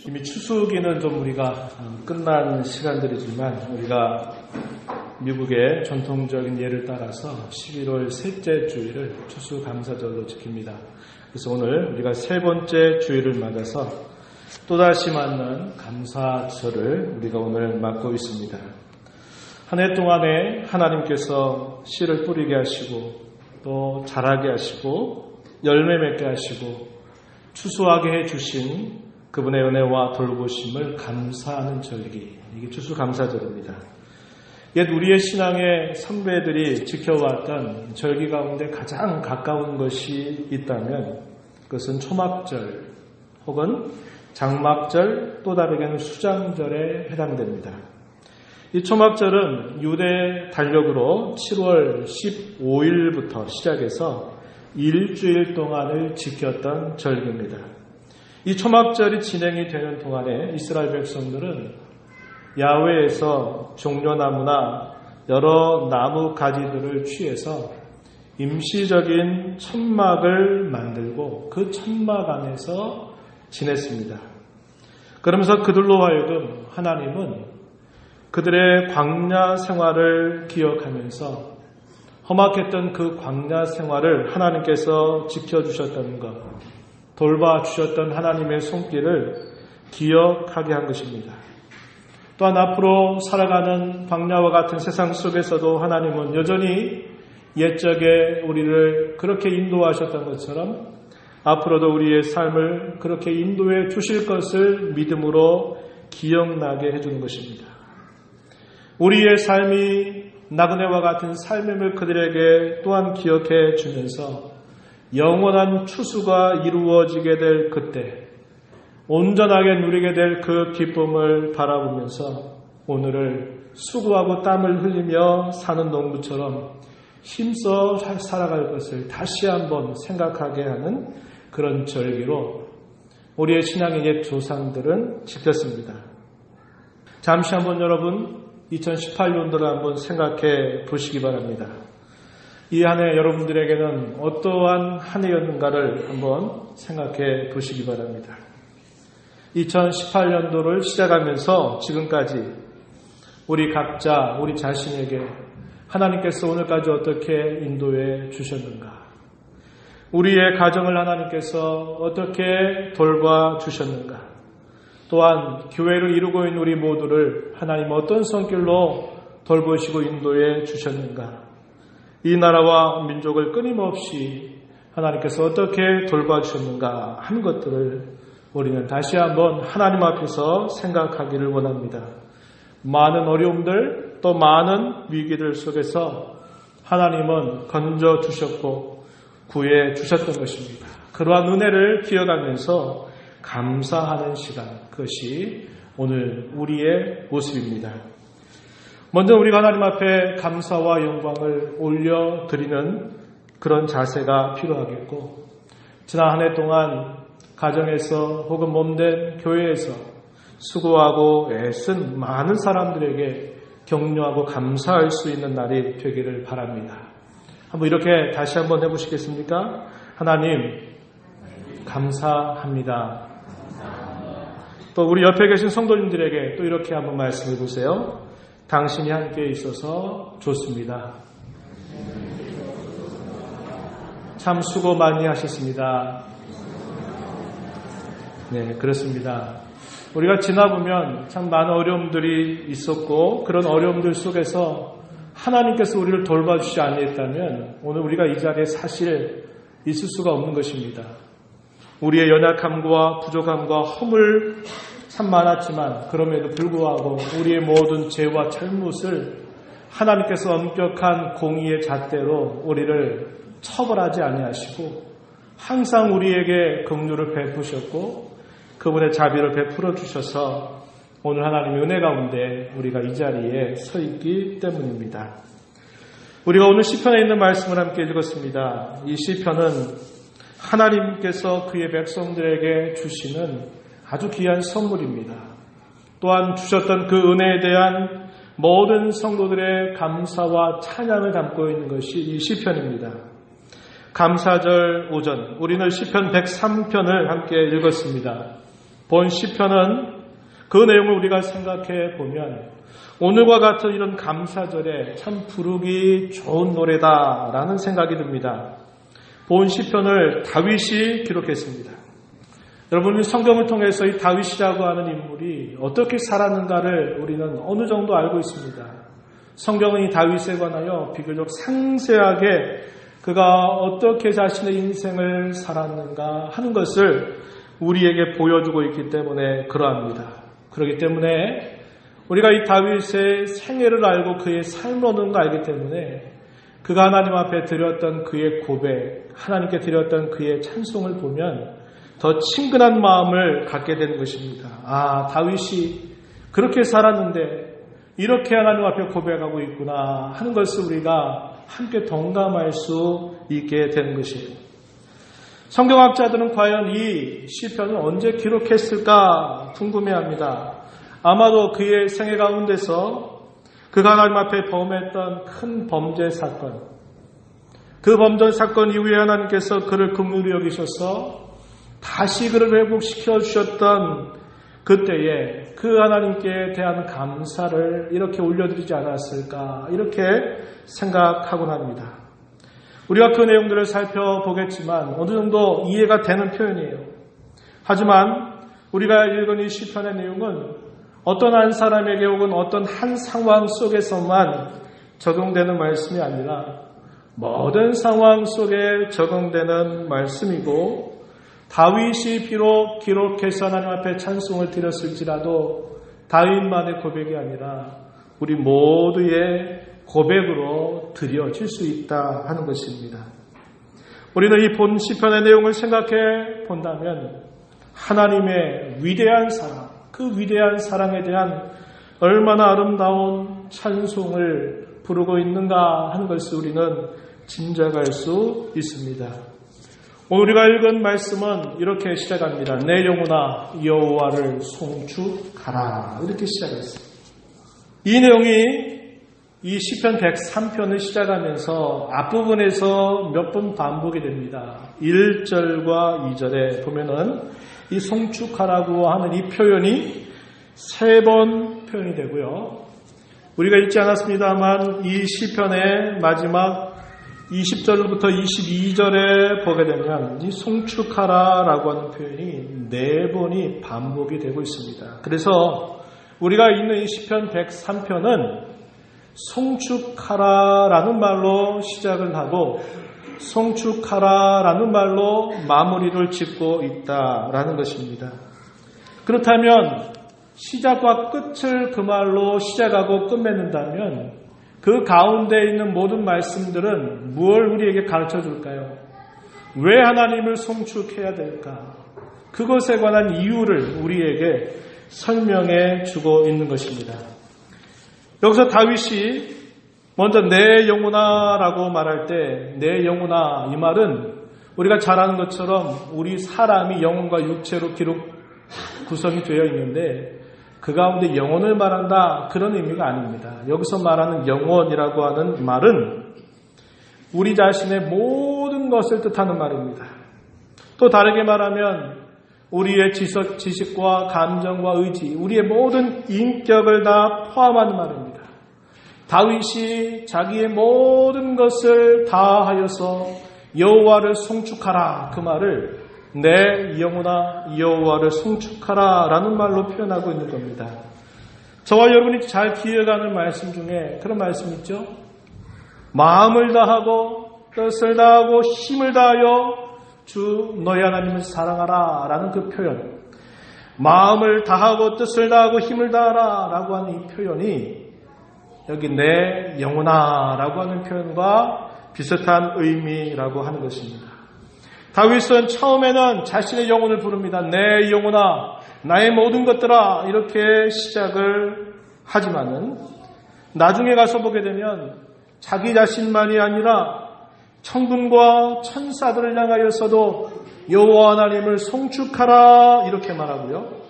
이미 추수기는 좀 우리가 끝난 시간들이지만 우리가 미국의 전통적인 예를 따라서 11월 셋째 주일을 추수감사절로 지킵니다. 그래서 오늘 우리가 세 번째 주일을 맞아서 또다시 맞는 감사절을 우리가 오늘 맞고 있습니다. 한 해 동안에 하나님께서 씨를 뿌리게 하시고 또 자라게 하시고 열매 맺게 하시고 추수하게 해주신 그분의 은혜와 돌보심을 감사하는 절기, 이게 추수감사절입니다. 옛 우리의 신앙의 선배들이 지켜왔던 절기 가운데 가장 가까운 것이 있다면 그것은 초막절 혹은 장막절, 또 다르게는 수장절에 해당됩니다. 이 초막절은 유대 달력으로 7월 15일부터 시작해서 일주일 동안을 지켰던 절기입니다. 이 초막절이 진행이 되는 동안에 이스라엘 백성들은 야외에서 종려나무나 여러 나무 가지들을 취해서 임시적인 천막을 만들고 그 천막 안에서 지냈습니다. 그러면서 그들로 하여금 하나님은 그들의 광야 생활을 기억하면서 험악했던 그 광야 생활을 하나님께서 지켜주셨다는 것, 돌봐주셨던 하나님의 손길을 기억하게 한 것입니다. 또한 앞으로 살아가는 광야와 같은 세상 속에서도 하나님은 여전히 옛적에 우리를 그렇게 인도하셨던 것처럼 앞으로도 우리의 삶을 그렇게 인도해 주실 것을 믿음으로 기억나게 해주는 것입니다. 우리의 삶이 나그네와 같은 삶임을 그들에게 또한 기억해 주면서 영원한 추수가 이루어지게 될 그때 온전하게 누리게 될 그 기쁨을 바라보면서 오늘을 수고하고 땀을 흘리며 사는 농부처럼 힘써 살아갈 것을 다시 한번 생각하게 하는 그런 절기로 우리의 신앙의 옛 조상들은 지켰습니다. 잠시 한번 여러분 2018년도를 한번 생각해 보시기 바랍니다. 이 한 해 여러분들에게는 어떠한 한 해였는가를 한번 생각해 보시기 바랍니다. 2018년도를 시작하면서 지금까지 우리 각자, 우리 자신에게 하나님께서 오늘까지 어떻게 인도해 주셨는가? 우리의 가정을 하나님께서 어떻게 돌봐 주셨는가? 또한 교회를 이루고 있는 우리 모두를 하나님 어떤 손길로 돌보시고 인도해 주셨는가? 이 나라와 민족을 끊임없이 하나님께서 어떻게 돌봐주셨는가 하는 것들을 우리는 다시 한번 하나님 앞에서 생각하기를 원합니다. 많은 어려움들 또 많은 위기들 속에서 하나님은 건져주셨고 구해주셨던 것입니다. 그러한 은혜를 기억하면서 감사하는 시간, 그것이 오늘 우리의 모습입니다. 먼저 우리가 하나님 앞에 감사와 영광을 올려드리는 그런 자세가 필요하겠고, 지난 한 해 동안 가정에서 혹은 몸된 교회에서 수고하고 애쓴 많은 사람들에게 격려하고 감사할 수 있는 날이 되기를 바랍니다. 한번 이렇게 다시 한번 해보시겠습니까? 하나님 감사합니다. 또 우리 옆에 계신 성도님들에게 또 이렇게 한번 말씀해 보세요. 당신이 함께 있어서 좋습니다. 참 수고 많이 하셨습니다. 네, 그렇습니다. 우리가 지나보면 참 많은 어려움들이 있었고 그런 어려움들 속에서 하나님께서 우리를 돌봐주시지 아니했다면 오늘 우리가 이 자리에 사실 있을 수가 없는 것입니다. 우리의 연약함과 부족함과 허물 참 많았지만 그럼에도 불구하고 우리의 모든 죄와 잘못을 하나님께서 엄격한 공의의 잣대로 우리를 처벌하지 아니하시고 항상 우리에게 긍휼을 베푸셨고 그분의 자비를 베풀어 주셔서 오늘 하나님의 은혜 가운데 우리가 이 자리에 서 있기 때문입니다. 우리가 오늘 시편에 있는 말씀을 함께 읽었습니다. 이 시편은 하나님께서 그의 백성들에게 주시는 아주 귀한 선물입니다. 또한 주셨던 그 은혜에 대한 모든 성도들의 감사와 찬양을 담고 있는 것이 이 시편입니다. 감사절 오전 우리는 시편 103편을 함께 읽었습니다. 본 시편은 그 내용을 우리가 생각해 보면 오늘과 같은 이런 감사절에 참 부르기 좋은 노래다라는 생각이 듭니다. 본 시편을 다윗이 기록했습니다. 여러분, 성경을 통해서 이 다윗이라고 하는 인물이 어떻게 살았는가를 우리는 어느 정도 알고 있습니다. 성경은 이 다윗에 관하여 비교적 상세하게 그가 어떻게 자신의 인생을 살았는가 하는 것을 우리에게 보여주고 있기 때문에 그러합니다. 그렇기 때문에 우리가 이 다윗의 생애를 알고 그의 삶을 어느 걸 알기 때문에 그가 하나님 앞에 드렸던 그의 고백, 하나님께 드렸던 그의 찬송을 보면 더 친근한 마음을 갖게 되는 것입니다. 아, 다윗이 그렇게 살았는데 이렇게 하나님 앞에 고백하고 있구나 하는 것을 우리가 함께 동감할 수 있게 되는 것이에요. 성경학자들은 과연 이 시편을 언제 기록했을까 궁금해합니다. 아마도 그의 생애 가운데서 그가 하나님 앞에 범했던 큰 범죄 사건, 그 범죄 사건 이후에 하나님께서 그를 긍휼히 여기셔서 다시 그를 회복시켜 주셨던 그때에 그 하나님께 대한 감사를 이렇게 올려드리지 않았을까 이렇게 생각하곤 합니다. 우리가 그 내용들을 살펴보겠지만 어느 정도 이해가 되는 표현이에요. 하지만 우리가 읽은 이 시편의 내용은 어떤 한 사람에게 혹은 어떤 한 상황 속에서만 적용되는 말씀이 아니라 모든 상황 속에 적용되는 말씀이고 다윗이 비록 기록해서 하나님 앞에 찬송을 드렸을지라도 다윗만의 고백이 아니라 우리 모두의 고백으로 드려질 수 있다 하는 것입니다. 우리는 이 본 시편의 내용을 생각해 본다면 하나님의 위대한 사랑, 그 위대한 사랑에 대한 얼마나 아름다운 찬송을 부르고 있는가 하는 것을 우리는 짐작할 수 있습니다. 오늘 우리가 읽은 말씀은 이렇게 시작합니다. 내 영혼아 여호와를 송축하라 이렇게 시작했습니다. 이 내용이 이 시편 103편을 시작하면서 앞부분에서 몇 번 반복이 됩니다. 1절과 2절에 보면은 이 송축하라고 하는 이 표현이 3번 표현이 되고요. 우리가 읽지 않았습니다만 이 시편의 마지막 20절부터 22절에 보게 되면 이 송축하라라고 하는 표현이 4번이 반복이 되고 있습니다. 그래서 우리가 읽는 이 시편 103편은 송축하라라는 말로 시작을 하고 송축하라라는 말로 마무리를 짓고 있다라는 것입니다. 그렇다면 시작과 끝을 그 말로 시작하고 끝맺는다면 그 가운데 있는 모든 말씀들은 무엇을 우리에게 가르쳐 줄까요? 왜 하나님을 송축해야 될까? 그것에 관한 이유를 우리에게 설명해 주고 있는 것입니다. 여기서 다윗이 먼저 내 영혼아 라고 말할 때 내 영혼아 이 말은 우리가 잘 아는 것처럼 우리 사람이 영혼과 육체로 구성이 되어 있는데 그 가운데 영혼을 말한다 그런 의미가 아닙니다. 여기서 말하는 영혼이라고 하는 말은 우리 자신의 모든 것을 뜻하는 말입니다. 또 다르게 말하면 우리의 지식과 감정과 의지, 우리의 모든 인격을 다 포함하는 말입니다. 다윗이 자기의 모든 것을 다하여서 여호와를 송축하라 그 말을 내 영혼아 여호와를 송축하라 라는 말로 표현하고 있는 겁니다. 저와 여러분이 잘 기억하는 말씀 중에 그런 말씀 있죠. 마음을 다하고 뜻을 다하고 힘을 다하여 주 너희 하나님을 사랑하라 라는 그 표현, 마음을 다하고 뜻을 다하고 힘을 다하라 라고 하는 이 표현이 여기 내 영혼아 라고 하는 표현과 비슷한 의미라고 하는 것입니다. 다윗은 처음에는 자신의 영혼을 부릅니다. 내 영혼아, 나의 모든 것들아 이렇게 시작을 하지만은 나중에 가서 보게 되면 자기 자신만이 아니라 천군과 천사들을 향하여서도 여호와 하나님을 송축하라 이렇게 말하고요.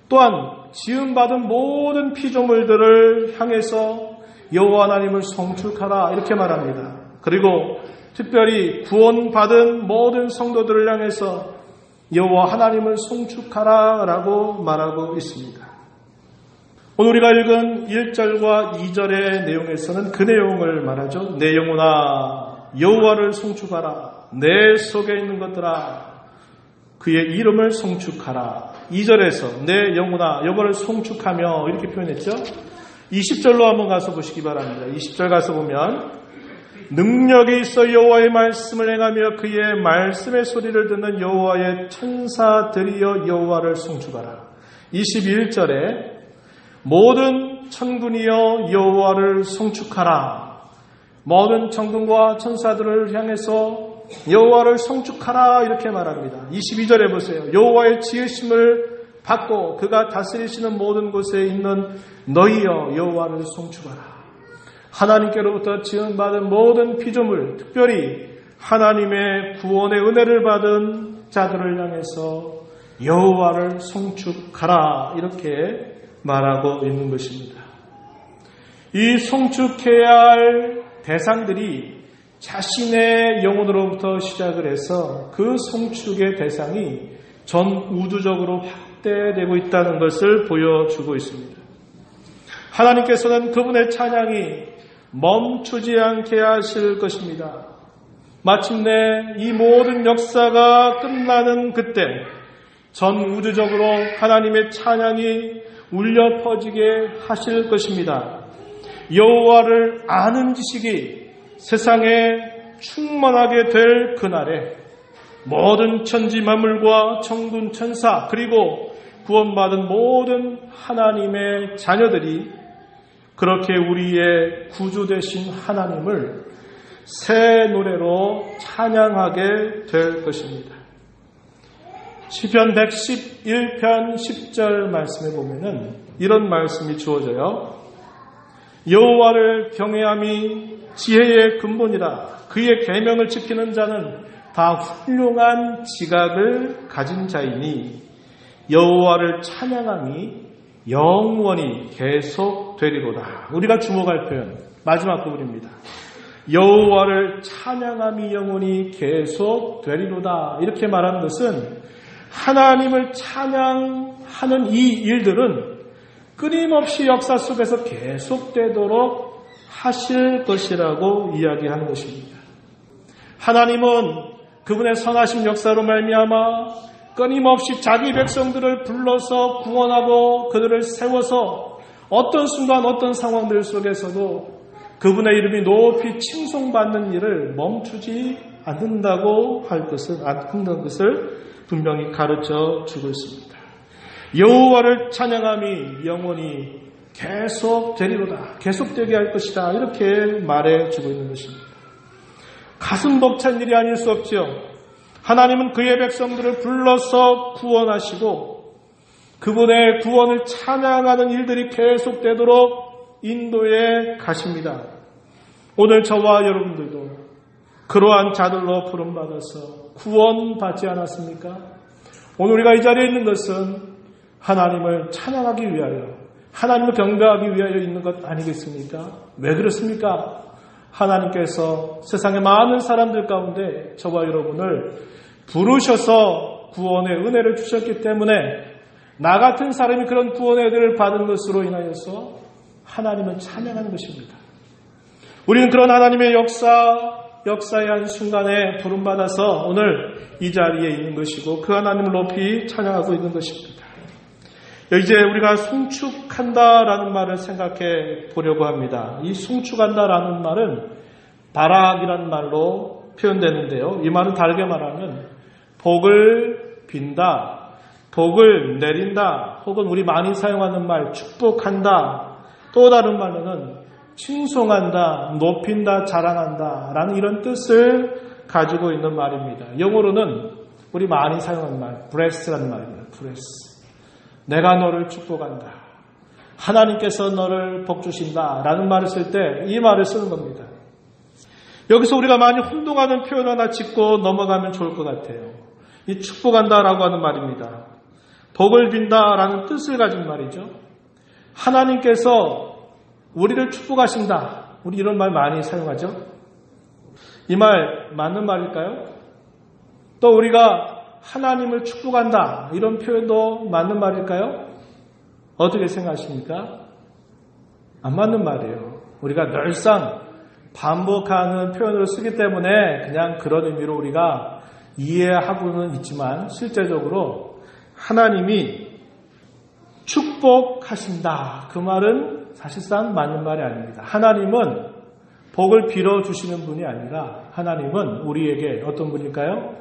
또한 지음받은 모든 피조물들을 향해서 여호와 하나님을 송축하라 이렇게 말합니다. 그리고 특별히 구원받은 모든 성도들을 향해서 여호와 하나님을 송축하라 라고 말하고 있습니다. 오늘 우리가 읽은 1절과 2절의 내용에서는 그 내용을 말하죠. 내 영혼아 여호와를 송축하라. 내 속에 있는 것들아 그의 이름을 송축하라. 2절에서 내 영혼아 여호와를 송축하며 이렇게 표현했죠. 20절로 한번 가서 보시기 바랍니다. 20절 가서 보면 능력이 있어 여호와의 말씀을 행하며 그의 말씀의 소리를 듣는 여호와의 천사들이여 여호와를 송축하라. 21절에 모든 천군이여 여호와를 송축하라. 모든 천군과 천사들을 향해서 여호와를 송축하라 이렇게 말합니다. 22절에 보세요. 여호와의 지으심을 받고 그가 다스리시는 모든 곳에 있는 너희여 여호와를 송축하라. 하나님께로부터 지음받은 모든 피조물, 특별히 하나님의 구원의 은혜를 받은 자들을 향해서 여호와를 송축하라 이렇게 말하고 있는 것입니다. 이 송축해야 할 대상들이 자신의 영혼으로부터 시작을 해서 그 송축의 대상이 전 우주적으로 확대되고 있다는 것을 보여주고 있습니다. 하나님께서는 그분의 찬양이 멈추지 않게 하실 것입니다. 마침내 이 모든 역사가 끝나는 그때 전 우주적으로 하나님의 찬양이 울려 퍼지게 하실 것입니다. 여호와를 아는 지식이 세상에 충만하게 될 그날에 모든 천지 만물과 천군 천사 그리고 구원받은 모든 하나님의 자녀들이 그렇게 우리의 구주 되신 하나님을 새 노래로 찬양하게 될 것입니다. 시편 111편 10절 말씀에 보면은 이런 말씀이 주어져요. 여호와를 경외함이 지혜의 근본이라. 그의 계명을 지키는 자는 다 훌륭한 지각을 가진 자이니 여호와를 찬양함이 영원히 계속되리로다. 우리가 주목할 표현 마지막 부분입니다. 여호와를 찬양함이 영원히 계속되리로다. 이렇게 말하는 것은 하나님을 찬양하는 이 일들은 끊임없이 역사 속에서 계속되도록 하실 것이라고 이야기하는 것입니다. 하나님은 그분의 선하신 역사로 말미암아 끊임없이 자기 백성들을 불러서 구원하고 그들을 세워서 어떤 순간 어떤 상황들 속에서도 그분의 이름이 높이 칭송받는 일을 멈추지 않는다고 한다는 것을 분명히 가르쳐 주고 있습니다. 여호와를 찬양함이 영원히 계속되리로다. 계속되게 할 것이다. 이렇게 말해주고 있는 것입니다. 가슴 벅찬 일이 아닐 수 없지요. 하나님은 그의 백성들을 불러서 구원하시고 그분의 구원을 찬양하는 일들이 계속되도록 인도해 가십니다. 오늘 저와 여러분들도 그러한 자들로 부름받아서 구원받지 않았습니까? 오늘 우리가 이 자리에 있는 것은 하나님을 찬양하기 위하여, 하나님을 경배하기 위하여 있는 것 아니겠습니까? 왜 그렇습니까? 하나님께서 세상의 많은 사람들 가운데 저와 여러분을 부르셔서 구원의 은혜를 주셨기 때문에 나 같은 사람이 그런 구원의 은혜를 받은 것으로 인하여서 하나님을 찬양하는 것입니다. 우리는 그런 하나님의 역사의 한 순간에 부름받아서 오늘 이 자리에 있는 것이고 그 하나님을 높이 찬양하고 있는 것입니다. 이제 우리가 송축한다라는 말을 생각해 보려고 합니다. 이 송축한다라는 말은 바락이라는 말로 표현되는데요. 이 말은 다르게 말하면 복을 빈다, 복을 내린다, 혹은 우리 많이 사용하는 말 축복한다, 또 다른 말로는 칭송한다, 높인다, 자랑한다 라는 이런 뜻을 가지고 있는 말입니다. 영어로는 우리 많이 사용하는 말, bless라는 말입니다. bless. 내가 너를 축복한다. 하나님께서 너를 복주신다 라는 말을 쓸 때 이 말을 쓰는 겁니다. 여기서 우리가 많이 혼동하는 표현 하나 짚고 넘어가면 좋을 것 같아요. 이 축복한다라고 하는 말입니다. 복을 빈다라는 뜻을 가진 말이죠. 하나님께서 우리를 축복하신다. 우리 이런 말 많이 사용하죠. 이 말 맞는 말일까요? 또 우리가 하나님을 축복한다. 이런 표현도 맞는 말일까요? 어떻게 생각하십니까? 안 맞는 말이에요. 우리가 늘상 반복하는 표현으로 쓰기 때문에 그냥 그런 의미로 우리가 이해하고는 있지만 실제적으로 하나님이 축복하신다. 그 말은 사실상 맞는 말이 아닙니다. 하나님은 복을 빌어주시는 분이 아니라 하나님은 우리에게 어떤 분일까요?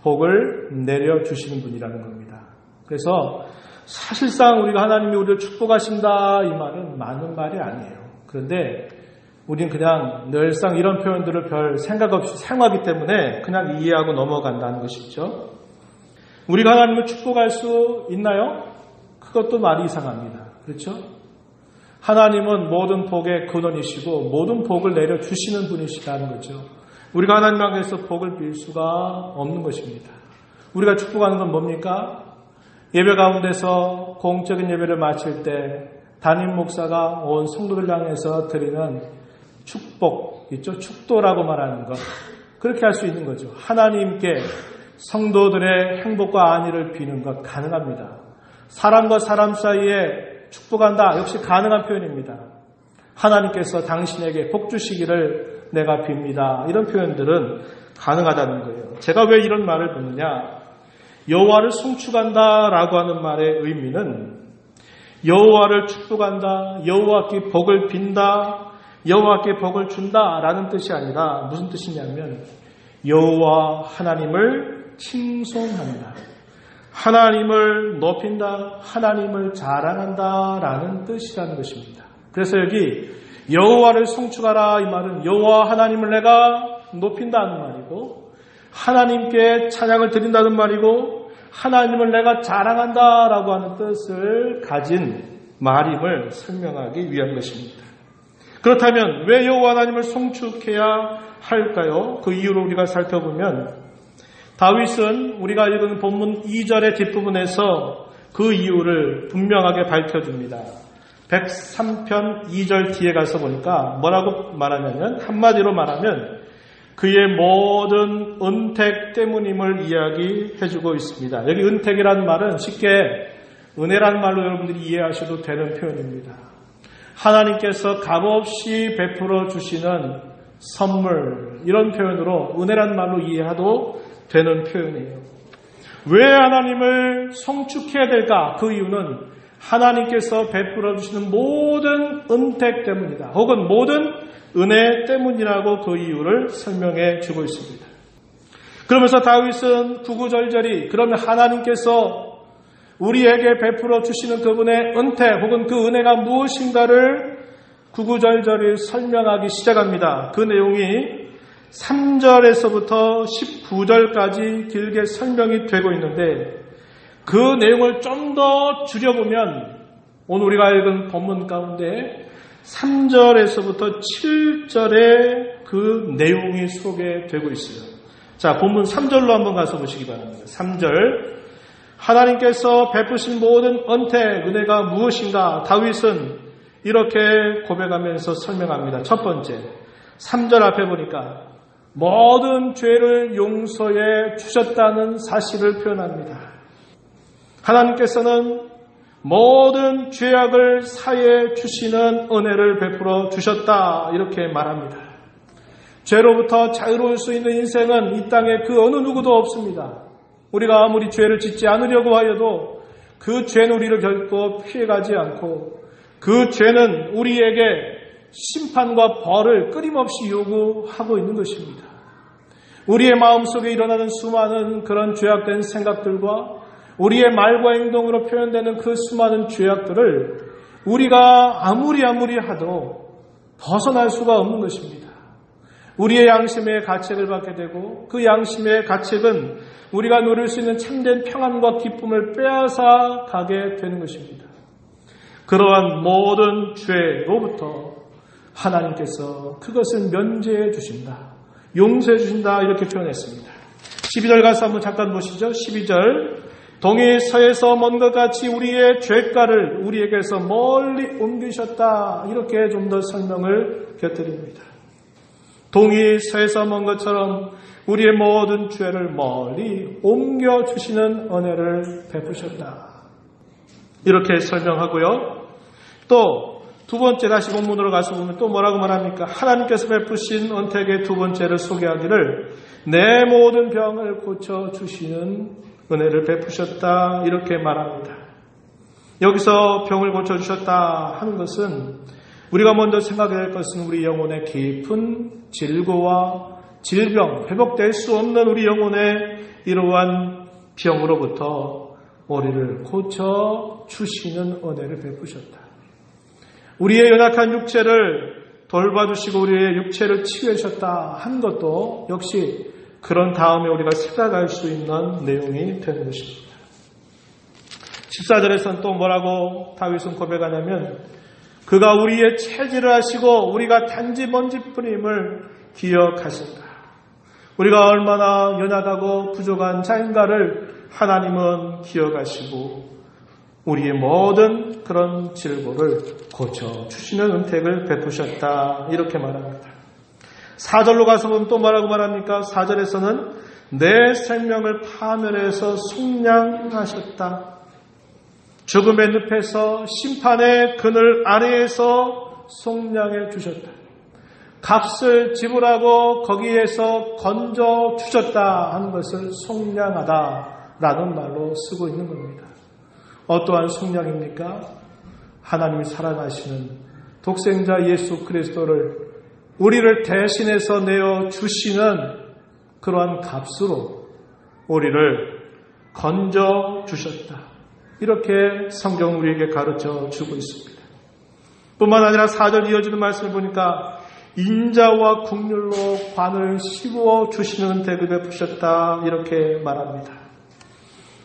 복을 내려주시는 분이라는 겁니다. 그래서 사실상 우리가 하나님이 우리를 축복하신다 이 말은 맞는 말이 아니에요. 그런데 우리는 그냥 늘상 이런 표현들을 별 생각 없이 사용하기 때문에 그냥 이해하고 넘어간다는 것이죠. 우리가 하나님을 축복할 수 있나요? 그것도 말이 이상합니다. 그렇죠? 하나님은 모든 복의 근원이시고 모든 복을 내려주시는 분이시다는 거죠. 우리가 하나님 앞에서 복을 빌 수가 없는 것입니다. 우리가 축복하는 건 뭡니까? 예배 가운데서 공적인 예배를 마칠 때 담임 목사가 온 성도들 향해서 드리는 축복 있죠? 축도라고 말하는 것. 그렇게 할 수 있는 거죠. 하나님께 성도들의 행복과 안위를 비는 것 가능합니다. 사람과 사람 사이에 축복한다. 역시 가능한 표현입니다. 하나님께서 당신에게 복 주시기를 내가 빕니다. 이런 표현들은 가능하다는 거예요. 제가 왜 이런 말을 듣느냐? 여호와를 송축한다라고 하는 말의 의미는 여호와를 축복한다, 여호와께 복을 빈다, 여호와께 복을 준다라는 뜻이 아니라 무슨 뜻이냐면 여호와 하나님을 칭송한다, 하나님을 높인다, 하나님을 자랑한다라는 뜻이라는 것입니다. 그래서 여기 여호와를 송축하라 이 말은 여호와 하나님을 내가 높인다는 말이고 하나님께 찬양을 드린다는 말이고 하나님을 내가 자랑한다라고 하는 뜻을 가진 말임을 설명하기 위한 것입니다. 그렇다면 왜 여호와 하나님을 송축해야 할까요? 그 이유를 우리가 살펴보면 다윗은 우리가 읽은 본문 2절의 뒷부분에서 그 이유를 분명하게 밝혀줍니다. 103편 2절 뒤에 가서 보니까 뭐라고 말하냐면 한마디로 말하면 그의 모든 은택 때문임을 이야기해주고 있습니다. 여기 은택이라는 말은 쉽게 은혜라는 말로 여러분들이 이해하셔도 되는 표현입니다. 하나님께서 값없이 베풀어 주시는 선물, 이런 표현으로 은혜라는 말로 이해해도 되는 표현이에요. 왜 하나님을 송축해야 될까? 그 이유는 하나님께서 베풀어 주시는 모든 은택 때문이다. 혹은 모든 은혜 때문이라고 그 이유를 설명해 주고 있습니다. 그러면서 다윗은 구구절절히 그러면 하나님께서 우리에게 베풀어 주시는 그분의 은택 혹은 그 은혜가 무엇인가를 구구절절히 설명하기 시작합니다. 그 내용이 3절에서부터 19절까지 길게 설명이 되고 있는데 그 내용을 좀 더 줄여보면 오늘 우리가 읽은 본문 가운데 3절에서부터 7절에 그 내용이 소개되고 있어요. 자, 본문 3절로 한번 가서 보시기 바랍니다. 3절 하나님께서 베푸신 모든 은택, 은혜가 무엇인가? 다윗은 이렇게 고백하면서 설명합니다. 첫 번째, 3절 앞에 보니까 모든 죄를 용서해 주셨다는 사실을 표현합니다. 하나님께서는 모든 죄악을 사해 주시는 은혜를 베풀어 주셨다 이렇게 말합니다. 죄로부터 자유로울 수 있는 인생은 이 땅에 그 어느 누구도 없습니다. 우리가 아무리 죄를 짓지 않으려고 하여도 그 죄는 우리를 결코 피해가지 않고 그 죄는 우리에게 심판과 벌을 끊임없이 요구하고 있는 것입니다. 우리의 마음속에 일어나는 수많은 그런 죄악된 생각들과 우리의 말과 행동으로 표현되는 그 수많은 죄악들을 우리가 아무리 하도 벗어날 수가 없는 것입니다. 우리의 양심의 가책을 받게 되고 그 양심의 가책은 우리가 누릴 수 있는 참된 평안과 기쁨을 빼앗아 가게 되는 것입니다. 그러한 모든 죄로부터 하나님께서 그것을 면제해 주신다, 용서해 주신다 이렇게 표현했습니다. 12절 가서 한번 잠깐 보시죠. 12절 동이 서에서 먼 것 같이 우리의 죄가를 우리에게서 멀리 옮기셨다 이렇게 좀 더 설명을 곁들입니다. 동이 서에서 먼 것처럼 우리의 모든 죄를 멀리 옮겨주시는 은혜를 베푸셨다. 이렇게 설명하고요. 또 두 번째 다시 본문으로 가서 보면 또 뭐라고 말합니까? 하나님께서 베푸신 은택의 두 번째를 소개하기를 내 모든 병을 고쳐주시는 은혜를 베푸셨다. 이렇게 말합니다. 여기서 병을 고쳐주셨다 하는 것은 우리가 먼저 생각해야 할 것은 우리 영혼의 깊은 질고와 질병, 회복될 수 없는 우리 영혼의 이러한 병으로부터 우리를 고쳐주시는 은혜를 베푸셨다. 우리의 연약한 육체를 돌봐주시고 우리의 육체를 치유하셨다 하는 것도 역시 그런 다음에 우리가 생각할 수 있는 내용이 되는 것입니다. 14절에서는 또 뭐라고 다윗은 고백하냐면 그가 우리의 체질을 아시고 우리가 단지 먼지뿐임을 기억하신다. 우리가 얼마나 연약하고 부족한 자인가를 하나님은 기억하시고 우리의 모든 그런 질고를 고쳐주시는 은택을 베푸셨다. 이렇게 말합니다. 4절로 가서 보면 또 뭐라고 말합니까? 4절에서는 내 생명을 파멸해서 속량하셨다. 죽음의 늪에서 심판의 그늘 아래에서 속량해 주셨다. 값을 지불하고 거기에서 건져 주셨다 하는 것을 속량하다라는 말로 쓰고 있는 겁니다. 어떠한 속량입니까? 하나님이 사랑하시는 독생자 예수 그리스도를 우리를 대신해서 내어 주시는 그러한 값으로 우리를 건져 주셨다. 이렇게 성경은 우리에게 가르쳐 주고 있습니다. 뿐만 아니라 4절 이어지는 말씀을 보니까 인자와 긍휼로 관을 씌워 주시는 은택을 베푸셨다. 이렇게 말합니다.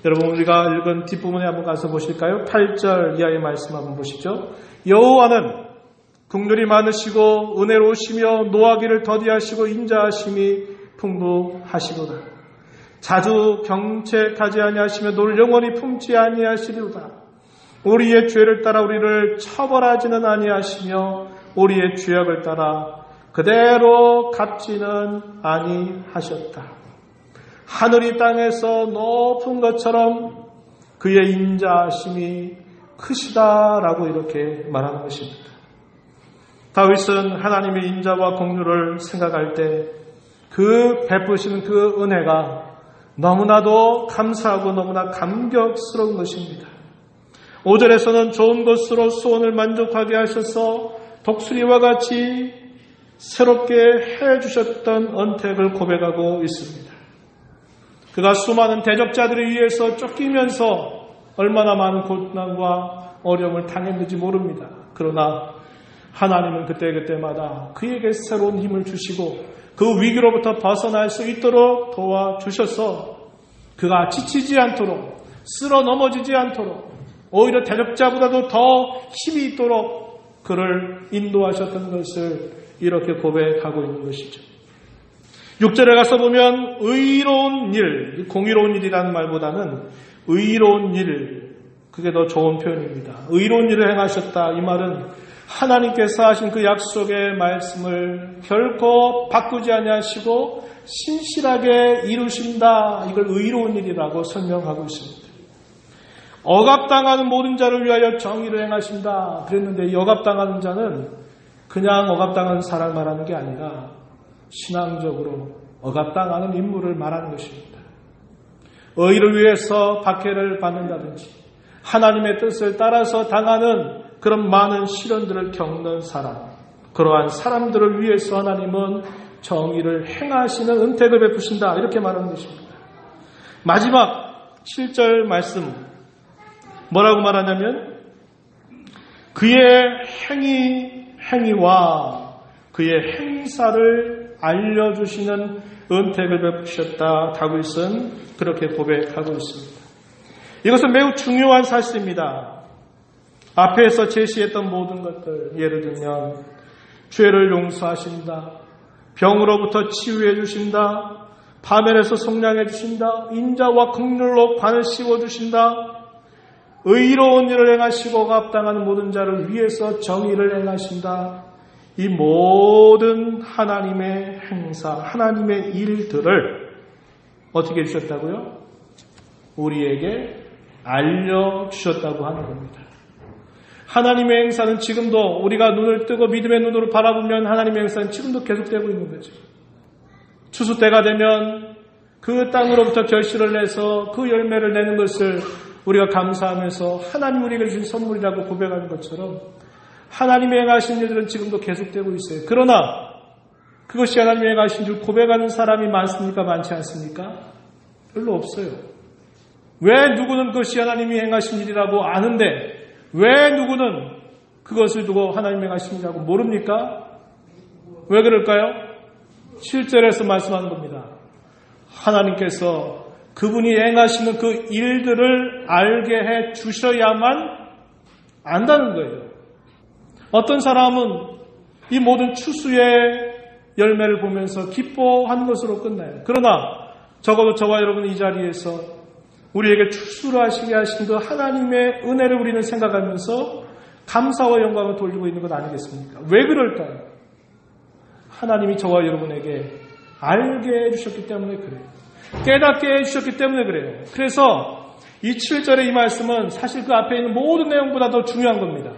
여러분 우리가 읽은 뒷부분에 한번 가서 보실까요? 8절 이하의 말씀 한번 보시죠. 여호와는 긍휼이 많으시고 은혜로우시며 노하기를 더디하시고 인자하심이 풍부하시도다. 자주 경책하지 아니하시며 노를 영원히 품지 아니하시리로다. 우리의 죄를 따라 우리를 처벌하지는 아니하시며 우리의 죄악을 따라 그대로 갚지는 아니하셨다. 하늘이 땅에서 높은 것처럼 그의 인자하심이 크시다라고 이렇게 말하는 것입니다. 다윗은 하나님의 인자와 긍휼을 생각할 때 그 베푸시는 그 은혜가 너무나도 감사하고 너무나 감격스러운 것입니다. 5절에서는 좋은 것으로 소원을 만족하게 하셔서 독수리와 같이 새롭게 해주셨던 은택을 고백하고 있습니다. 그가 수많은 대적자들에 의해서 쫓기면서 얼마나 많은 고난과 어려움을 당했는지 모릅니다. 그러나 하나님은 그때그때마다 그에게 새로운 힘을 주시고 그 위기로부터 벗어날 수 있도록 도와주셔서 그가 지치지 않도록 쓸어 넘어지지 않도록 오히려 대적자보다도 더 힘이 있도록 그를 인도하셨던 것을 이렇게 고백하고 있는 것이죠. 6절에 가서 보면 의로운 일, 공의로운 일이라는 말보다는 의로운 일, 그게 더 좋은 표현입니다. 의로운 일을 행하셨다. 이 말은 하나님께서 하신 그 약속의 말씀을 결코 바꾸지 아니하시고 신실하게 이루신다. 이걸 의로운 일이라고 설명하고 있습니다. 억압당하는 모든 자를 위하여 정의를 행하신다. 그랬는데 이 억압당하는 자는 그냥 억압당하는 사람을 말하는 게 아니라 신앙적으로 억압당하는 인물을 말하는 것입니다. 의를 위해서 박해를 받는다든지 하나님의 뜻을 따라서 당하는 그런 많은 시련들을 겪는 사람, 그러한 사람들을 위해서 하나님은 정의를 행하시는 은택을 베푸신다. 이렇게 말하는 것입니다. 마지막 7절 말씀 뭐라고 말하냐면 그의 행위와 그의 행사를 알려주시는 은택을 베푸셨다. 다윗은 그렇게 고백하고 있습니다. 이것은 매우 중요한 사실입니다. 앞에서 제시했던 모든 것들, 예를 들면 죄를 용서하신다, 병으로부터 치유해 주신다, 파멸에서 속량해 주신다, 인자와 긍휼로 관을 씌워 주신다, 의로운 일을 행하시고 억압당하는 모든 자를 위해서 정의를 행하신다. 이 모든 하나님의 행사, 하나님의 일들을 어떻게 해주셨다고요? 우리에게 알려주셨다고 하는 겁니다. 하나님의 행사는 지금도 우리가 눈을 뜨고 믿음의 눈으로 바라보면 하나님의 행사는 지금도 계속되고 있는 거죠. 추수 때가 되면 그 땅으로부터 결실을 내서 그 열매를 내는 것을 우리가 감사하면서 하나님 우리에게 주신 선물이라고 고백하는 것처럼 하나님의 행하신 일들은 지금도 계속되고 있어요. 그러나 그것이 하나님의 행하신 줄 고백하는 사람이 많습니까? 많지 않습니까? 별로 없어요. 왜 누구는 그것이 하나님이 행하신 일이라고 아는데 왜 누구는 그것을 두고 하나님의 행하신 일이라고 모릅니까? 왜 그럴까요? 7절에서 말씀하는 겁니다. 하나님께서 그분이 행하시는 그 일들을 알게 해 주셔야만 안다는 거예요. 어떤 사람은 이 모든 추수의 열매를 보면서 기뻐하는 것으로 끝나요. 그러나 적어도 저와 여러분 이 자리에서 우리에게 추수를 하시게 하신 그 하나님의 은혜를 우리는 생각하면서 감사와 영광을 돌리고 있는 것 아니겠습니까? 왜 그럴까요? 하나님이 저와 여러분에게 알게 해주셨기 때문에 그래요. 깨닫게 해주셨기 때문에 그래요. 그래서 이 7절의 이 말씀은 사실 그 앞에 있는 모든 내용보다 더 중요한 겁니다.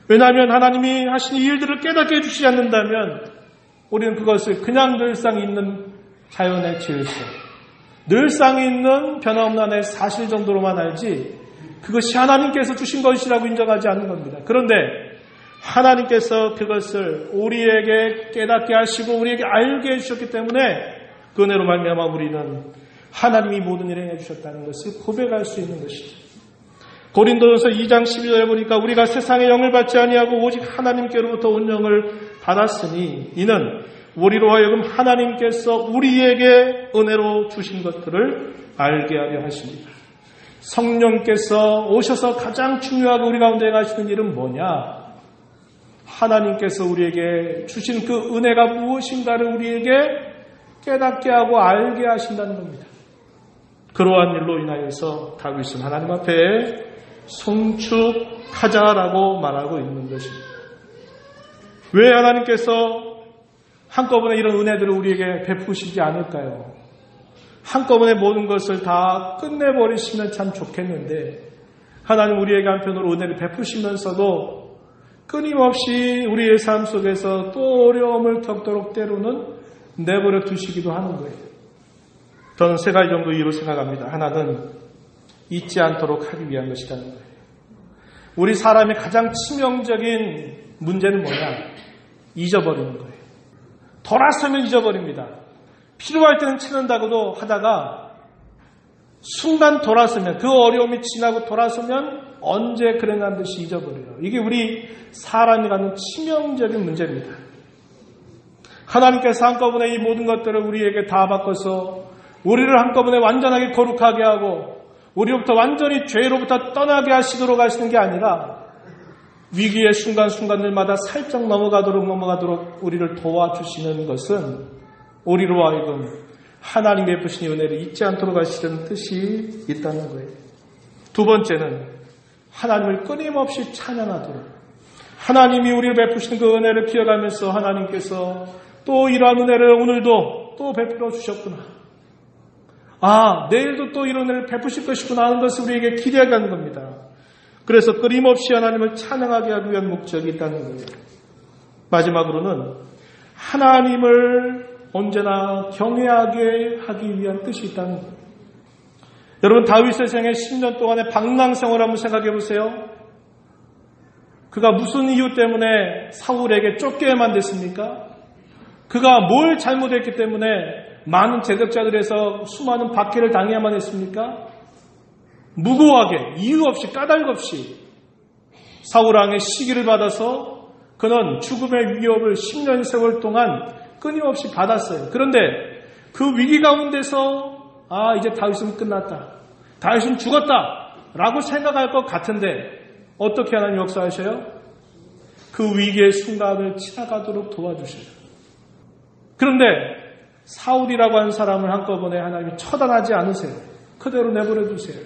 왜냐하면 하나님이 하신 일들을 깨닫게 해주시지 않는다면 우리는 그것을 그냥 늘상 있는 자연의 질서, 늘상 있는 변함없는 하나의 사실 정도로만 알지 그것이 하나님께서 주신 것이라고 인정하지 않는 겁니다. 그런데 하나님께서 그것을 우리에게 깨닫게 하시고 우리에게 알게 해주셨기 때문에 그 은혜로 말미암아 우리는 하나님이 모든 일을 해주셨다는 것을 고백할 수 있는 것이죠. 고린도전서 2장 12절에 보니까 우리가 세상의 영을 받지 아니하고 오직 하나님께로부터 온 영을 받았으니 이는 우리로 하여금 하나님께서 우리에게 은혜로 주신 것들을 알게 하려 하십니다. 성령께서 오셔서 가장 중요하고 우리 가운데 행하시는 일은 뭐냐? 하나님께서 우리에게 주신 그 은혜가 무엇인가를 우리에게 깨닫게 하고 알게 하신다는 겁니다. 그러한 일로 인하여서 다윗은 하나님 앞에 송축하자라고 말하고 있는 것입니다. 왜 하나님께서 한꺼번에 이런 은혜들을 우리에게 베푸시지 않을까요? 한꺼번에 모든 것을 다 끝내버리시면 참 좋겠는데 하나님 우리에게 한편으로 은혜를 베푸시면서도 끊임없이 우리의 삶 속에서 또 어려움을 겪도록 때로는 내버려 두시기도 하는 거예요. 저는 세 가지 정도 이유로 생각합니다. 하나는 잊지 않도록 하기 위한 것이라는 거예요. 우리 사람의 가장 치명적인 문제는 뭐냐? 잊어버리는 거예요. 돌아서면 잊어버립니다. 필요할 때는 찾는다고도 하다가 순간 돌아서면 그 어려움이 지나고 돌아서면 언제 그랬냐는 듯이 잊어버려요. 이게 우리 사람이 갖는 치명적인 문제입니다. 하나님께서 한꺼번에 이 모든 것들을 우리에게 다 바꿔서 우리를 한꺼번에 완전하게 거룩하게 하고 우리로부터 완전히 죄로부터 떠나게 하시도록 하시는 게 아니라 위기의 순간순간들마다 살짝 넘어가도록 우리를 도와주시는 것은 우리로 하여금 하나님 베푸신 은혜를 잊지 않도록 하시는 뜻이 있다는 거예요. 두 번째는 하나님을 끊임없이 찬양하도록 하나님이 우리를 베푸시는 그 은혜를 기억하면서 하나님께서 또 이러한 은혜를 오늘도 또 베풀어 주셨구나. 내일도 또 이런 은혜를 베푸실 것이구나 하는 것을 우리에게 기대하게 하는 겁니다. 그래서 끊임없이 하나님을 찬양하게 하기 위한 목적이 있다는 거예요. 마지막으로는 하나님을 언제나 경외하게 하기 위한 뜻이 있다는 거예요. 여러분 다윗의 생애 10년 동안의 방랑생활을 한번 생각해 보세요. 그가 무슨 이유 때문에 사울에게 쫓겨야만 됐습니까? 그가 뭘 잘못했기 때문에 많은 제적자들에서 수많은 박해를 당해야만 했습니까? 무고하게 이유 없이 까닭 없이 사울왕의 시기를 받아서 그는 죽음의 위협을 10년 세월 동안 끊임없이 받았어요. 그런데 그 위기 가운데서 이제 다윗은 끝났다. 다윗은 죽었다. 라고 생각할 것 같은데 어떻게 하나님 역사하셔요? 그 위기의 순간을 지나가도록 도와주셔요. 그런데 사울이라고 하는 사람을 한꺼번에 하나님이 처단하지 않으세요. 그대로 내버려 두세요.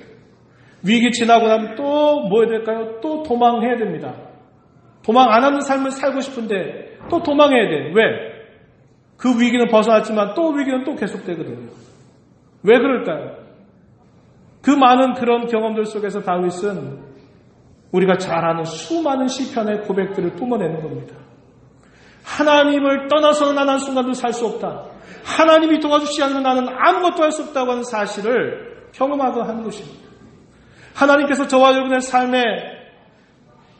위기 지나고 나면 또 뭐 해야 될까요? 또 도망해야 됩니다. 도망 안 하는 삶을 살고 싶은데 또 도망해야 돼. 왜? 그 위기는 벗어났지만 또 위기는 또 계속되거든요. 왜 그럴까요? 그 많은 그런 경험들 속에서 다윗은 우리가 잘 아는 수많은 시편의 고백들을 뿜어내는 겁니다. 하나님을 떠나서는 난 한순간도 살 수 없다. 하나님이 도와주시지 않으면 나는 아무것도 할 수 없다고 하는 사실을 경험하고 하는 것입니다. 하나님께서 저와 여러분의 삶에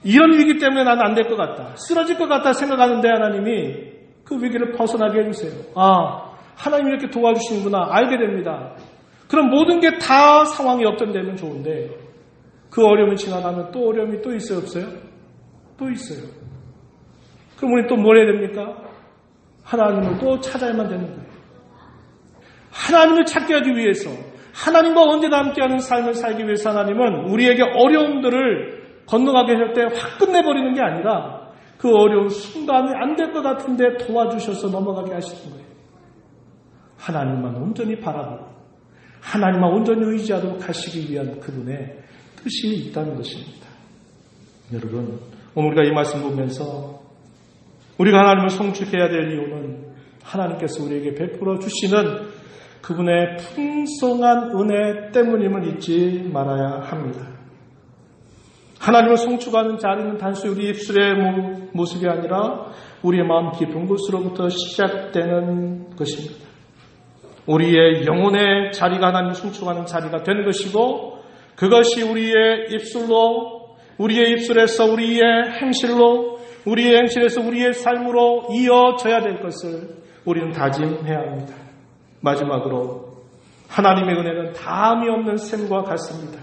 이런 위기 때문에 나는 안 될 것 같다, 쓰러질 것 같다 생각하는데 하나님이 그 위기를 벗어나게 해주세요. 아, 하나님이 이렇게 도와주시는구나 알게 됩니다. 그럼 모든 게 다 상황이 역전되면 좋은데 그 어려움이 지나가면 또 어려움이 또 있어요, 없어요? 또 있어요. 그럼 우리 또 뭘 해야 됩니까? 하나님을 또 찾아야만 되는 거예요. 하나님을 찾게 하기 위해서, 하나님과 언제나 함께하는 삶을 살기 위해서 하나님은 우리에게 어려움들을 건너가게 할 때 확 끝내버리는 게 아니라 그 어려운 순간에 안 될 것 같은데 도와주셔서 넘어가게 하시는 거예요. 하나님만 온전히 바라보고 하나님만 온전히 의지하도록 하시기 위한 그분의 뜻이 있다는 것입니다. 여러분, 오늘 우리가 이 말씀 보면서 우리가 하나님을 송축해야 될 이유는 하나님께서 우리에게 베풀어 주시는 그분의 풍성한 은혜 때문임을 잊지 말아야 합니다. 하나님을 송축하는 자리는 단순히 우리 입술의 모습이 아니라 우리의 마음 깊은 곳으로부터 시작되는 것입니다. 우리의 영혼의 자리가 하나님을 송축하는 자리가 되는 것이고, 그것이 우리의 입술로, 우리의 입술에서 우리의 행실로, 우리의 행실에서 우리의 삶으로 이어져야 될 것을 우리는 다짐해야 합니다. 마지막으로 하나님의 은혜는 다함이 없는 샘과 같습니다.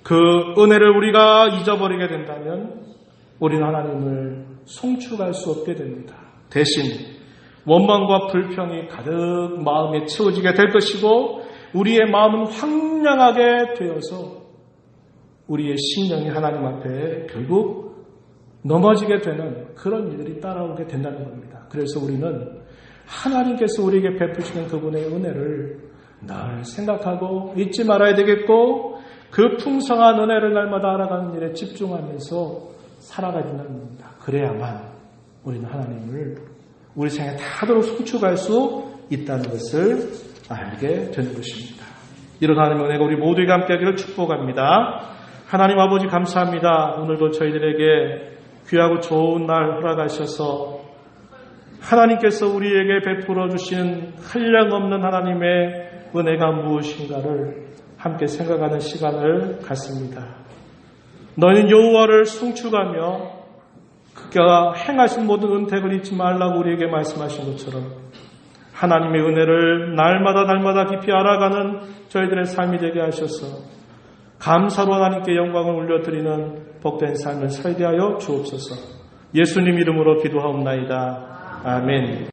그 은혜를 우리가 잊어버리게 된다면 우리는 하나님을 송축할 수 없게 됩니다. 대신 원망과 불평이 가득 마음에 채워지게 될 것이고, 우리의 마음은 황량하게 되어서 우리의 심령이 하나님 앞에 결국 넘어지게 되는 그런 일들이 따라오게 된다는 겁니다. 그래서 우리는 하나님께서 우리에게 베푸시는 그분의 은혜를 늘 생각하고 잊지 말아야 되겠고, 그 풍성한 은혜를 날마다 알아가는 일에 집중하면서 살아가야 된다는 겁니다. 그래야만 우리는 하나님을 우리 생에 다도록 송축할 수 있다는 것을 알게 되는 것입니다. 이런 하나님의 은혜가 우리 모두에게 함께하기를 축복합니다. 하나님 아버지 감사합니다. 오늘도 저희들에게 귀하고 좋은 날 허락하셔서 하나님께서 우리에게 베풀어 주신 한량없는 하나님의 은혜가 무엇인가를 함께 생각하는 시간을 갖습니다. 너희는 여호와를 송축하며 그가 행하신 모든 은택을 잊지 말라고 우리에게 말씀하신 것처럼 하나님의 은혜를 날마다 깊이 알아가는 저희들의 삶이 되게 하셔서 감사로 하나님께 영광을 올려드리는 복된 삶을 살게 하여 주옵소서. 예수님 이름으로 기도하옵나이다. 아멘.